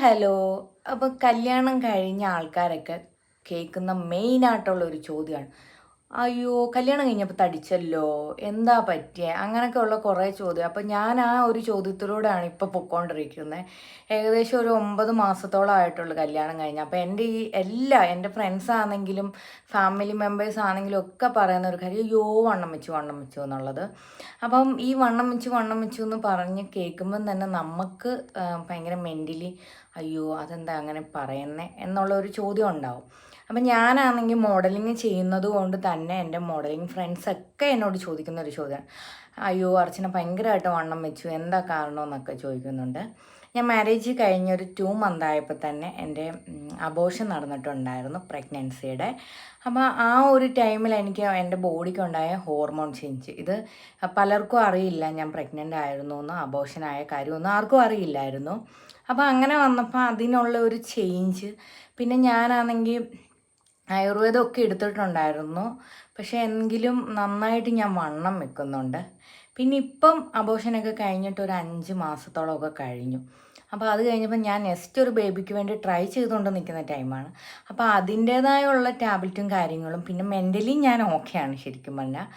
Hello. അപ്പോൾ കല്യാണം കഴിഞ്ഞ ആൾക്കാരൊക്കെ കേൾക്കുന്ന മെയിനായിട്ടുള്ളൊരു ചോദ്യമാണ്, അയ്യോ കല്യാണം കഴിഞ്ഞപ്പോൾ തടിച്ചല്ലോ, എന്താ പറ്റിയേ, അങ്ങനെയൊക്കെ ഉള്ള കുറേ ചോദ്യം. അപ്പം ഞാൻ ആ ഒരു ചോദ്യത്തിലൂടെയാണ് ഇപ്പോൾ പൊയ്ക്കൊണ്ടിരിക്കുന്നത്. ഏകദേശം ഒരു 9 മാസത്തോളം ആയിട്ടുള്ളൂ കല്യാണം കഴിഞ്ഞ്. അപ്പോൾ എൻ്റെ ഫ്രണ്ട്സ് ആണെങ്കിലും ഫാമിലി മെമ്പേഴ്സ് ആണെങ്കിലും ഒക്കെ പറയുന്ന ഒരു കാര്യം, അയ്യോ വണ്ണം വെച്ചു എന്നുള്ളത്. അപ്പം ഈ വണ്ണം വെച്ചു എന്ന് പറഞ്ഞ് കേൾക്കുമ്പം തന്നെ നമുക്ക് ഭയങ്കര മെൻ്റലി അയ്യോ അതെന്താ അങ്ങനെ പറയുന്നത് എന്നുള്ളൊരു ചോദ്യം ഉണ്ടാവും. അപ്പം ഞാനാണെങ്കിൽ മോഡലിങ് ചെയ്യുന്നത് കൊണ്ട് തന്നെ എൻ്റെ മോഡലിങ് ഫ്രണ്ട്സൊക്കെ എന്നോട് ചോദിക്കുന്ന ഒരു ചോദ്യമാണ്, അയ്യോ അർച്ചന ഭയങ്കരമായിട്ട് വണ്ണം വെച്ചു, എന്താ കാരണം എന്നൊക്കെ ചോദിക്കുന്നുണ്ട്. ഞാൻ മാരേജ് കഴിഞ്ഞൊരു 2 മന്ത് ആയപ്പോൾ തന്നെ എൻ്റെ അബോർഷൻ നടന്നിട്ടുണ്ടായിരുന്നു, പ്രഗ്നൻസിയുടെ. അപ്പോൾ ആ ഒരു ടൈമിൽ എനിക്ക് എൻ്റെ ബോഡിക്കുണ്ടായ ഹോർമോൺ ചേഞ്ച്, ഇത് പലർക്കും അറിയില്ല, ഞാൻ പ്രഗ്നൻ്റ് ആയിരുന്നു എന്ന്, അബോർഷനായ കാര്യമൊന്നും ആർക്കും അറിയില്ലായിരുന്നു. അപ്പോൾ അങ്ങനെ വന്നപ്പോൾ അതിനുള്ള ഒരു ചേഞ്ച്. പിന്നെ ഞാനാണെങ്കിൽ ആയുർവേദമൊക്കെ എടുത്തിട്ടുണ്ടായിരുന്നു, പക്ഷേ എങ്കിലും നന്നായിട്ട് ഞാൻ വണ്ണം വെക്കുന്നുണ്ട്. പിന്നെ ഇപ്പം അബോർഷനൊക്കെ കഴിഞ്ഞിട്ട് ഒരു 5 മാസത്തോളമൊക്കെ കഴിഞ്ഞു. അപ്പോൾ അത് കഴിഞ്ഞപ്പോൾ ഞാൻ നെക്സ്റ്റ് ഒരു ബേബിക്ക് വേണ്ടി ട്രൈ ചെയ്തുകൊണ്ട് നിൽക്കുന്ന ടൈമാണ്. അപ്പോൾ അതിൻ്റേതായുള്ള ടാബ്ലറ്റും കാര്യങ്ങളും, പിന്നെ മെൻ്റലി ഞാൻ ഓക്കെയാണ്. ശരിക്കും പറഞ്ഞാൽ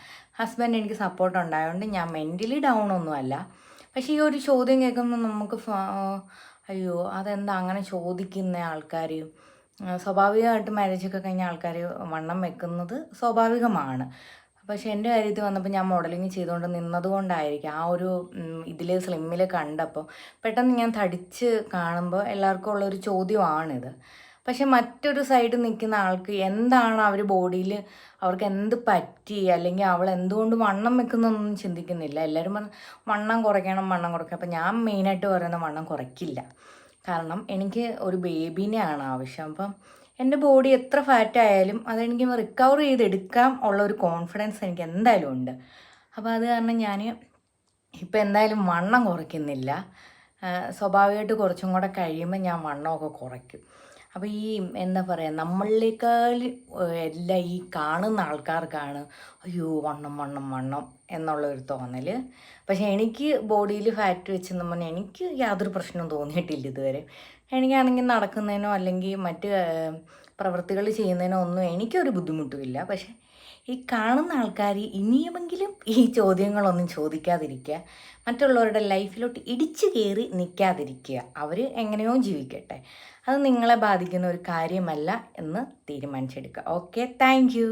ഹസ്ബൻഡ് എനിക്ക് സപ്പോർട്ട് ഉണ്ടായതുകൊണ്ട് ഞാൻ മെൻ്റലി ഡൗൺ ഒന്നുമല്ല. പക്ഷേ ഈ ഒരു ചോദ്യം കേൾക്കുമ്പോൾ നമുക്ക് അയ്യോ അതെന്താ അങ്ങനെ ചോദിക്കുന്ന ആൾക്കാർ. സ്വാഭാവികമായിട്ട് മാരേജൊക്കെ കഴിഞ്ഞ ആൾക്കാർ വണ്ണം വെക്കുന്നത് സ്വാഭാവികമാണ്. പക്ഷേ എൻ്റെ കാര്യത്തിൽ വന്നപ്പോൾ ഞാൻ മോഡലിങ് ചെയ്തുകൊണ്ട് നിന്നതുകൊണ്ടായിരിക്കും ആ ഒരു ഇതിൽ സ്ലിമ്മിൽ കണ്ടപ്പോൾ പെട്ടെന്ന് ഞാൻ തടിച്ച് കാണുമ്പോൾ എല്ലാവർക്കും ഉള്ളൊരു ചോദ്യമാണിത്. പക്ഷെ മറ്റൊരു സൈഡിൽ നിൽക്കുന്ന ആൾക്ക് എന്താണ് അവർ ബോഡിയിൽ അവർക്ക് എന്ത് പറ്റി, അല്ലെങ്കിൽ അവൾ എന്തുകൊണ്ട് വണ്ണം വെക്കുന്നൊന്നും ചിന്തിക്കുന്നില്ല. എല്ലാവരും വണ്ണം കുറയ്ക്കണം. അപ്പം ഞാൻ മെയിനായിട്ട് പറയുന്ന വണ്ണം കുറയ്ക്കില്ല. കാരണം എനിക്ക് ഒരു ബേബീനെയാണ് ആവശ്യം. അപ്പം എൻ്റെ ബോഡി എത്ര ഫാറ്റ് ആയാലും അതെനിക്ക് റിക്കവർ ചെയ്തെടുക്കാം ഉള്ളൊരു കോൺഫിഡൻസ് എനിക്ക് എന്തായാലും ഉണ്ട്. അപ്പോൾ അത് കാരണം ഞാൻ ഇപ്പം എന്തായാലും വണ്ണം കുറയ്ക്കുന്നില്ല. സ്വാഭാവികമായിട്ട് കുറച്ചും കൂടെ കഴിയുമ്പോൾ ഞാൻ വണ്ണമൊക്കെ കുറയ്ക്കും. അപ്പോൾ ഈ എന്താ പറയുക, നമ്മളിലേക്കാൾ എല്ലാം ഈ കാണുന്ന ആൾക്കാർക്കാണ് അയ്യോ വണ്ണം എന്നുള്ളൊരു തോന്നൽ. പക്ഷേ എനിക്ക് ബോഡിയിൽ ഫാറ്റ് വെച്ചെന്ന് പറഞ്ഞാൽ എനിക്ക് യാതൊരു പ്രശ്നവും തോന്നിയിട്ടില്ല ഇതുവരെ. എനിക്കാണെങ്കിൽ നടക്കുന്നതിനോ അല്ലെങ്കിൽ മറ്റ് പ്രവൃത്തികൾ ചെയ്യുന്നതിനോ ഒന്നും എനിക്കൊരു ബുദ്ധിമുട്ടുമില്ല. പക്ഷേ ഈ കാണുന്ന ആൾക്കാർ ഇനിയുമെങ്കിലും ഈ ചോദ്യങ്ങളൊന്നും ചോദിക്കാതിരിക്കുക, മറ്റുള്ളവരുടെ ലൈഫിലോട്ട് ഇടിച്ചു കയറി നിൽക്കാതിരിക്കുക. അവർ എങ്ങനെയോ ജീവിക്കട്ടെ, അത് നിങ്ങളെ ബാധിക്കുന്ന ഒരു കാര്യമല്ല എന്ന് തീരുമാനിച്ചെടുക്കുക. Okay, thank you.